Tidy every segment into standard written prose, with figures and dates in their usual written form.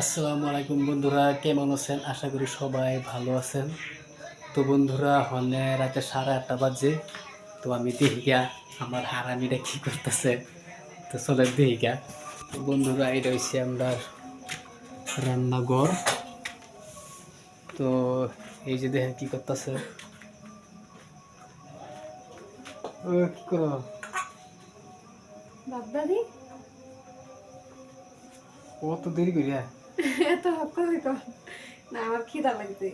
আসসালামু আলাইকুম বন্ধুরা, কেমন আছেন? আশা করি সবাই ভালো আছেন। তো বন্ধুরা, হনে রাতে 8:30 বাজে। তো আমি দেখিকা আমার হারামিটা কি করতেছে। তো চলে দেখিকা। তো বন্ধুরা, এটা হচ্ছে আমরা রান্নাঘর। তো এই যে দেখেন কি করতেছে। ও কি করো বাগদাদি কত দেরি করিয়া? এত হক্কলি কর না, আমার খিদা লাগছে।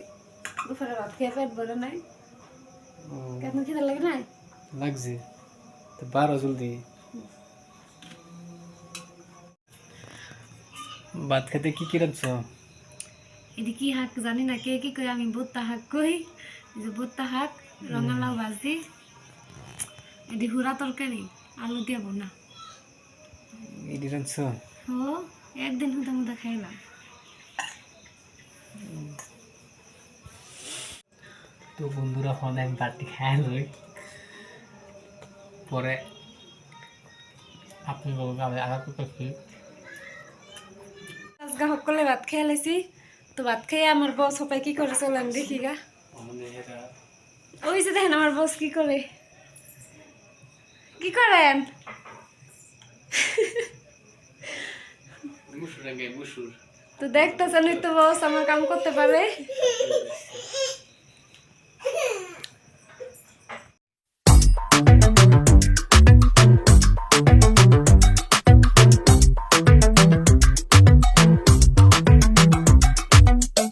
দুপুরে ভাত খেয়ে পেট ভরে নাই। ও, কেন খিদা লাগে নাই? লাগছে তো 12 জলদি। ভাত খেতে কি কি রাখছো? এটি কি শাক জানি না, কে কি কই, আমি ভুট্টা শাক কই। এই যে ভুট্টা শাক, রঙালাউ ভাজি, এটি হুরা তরকারি, আলু দিয়ে বোনা। এটি রাখছো? ও, একদিন হুদা মুদা খাইলাম। তো বন্ধুরা, হনে আমি বাড়তি খাই লই, পরে আপনি বলবেন আমি আগা করতেছি। আজকে সকলে ভাত খেয়ে লাইছি। তো ভাত খেয়ে আমার বস সবাই কি করে চলেন দেখি গা। ওই যে দেখেন আমার বস কি করে, কি করেন? তো দেখতেছেন তো বস আমার কাম করতে পারে।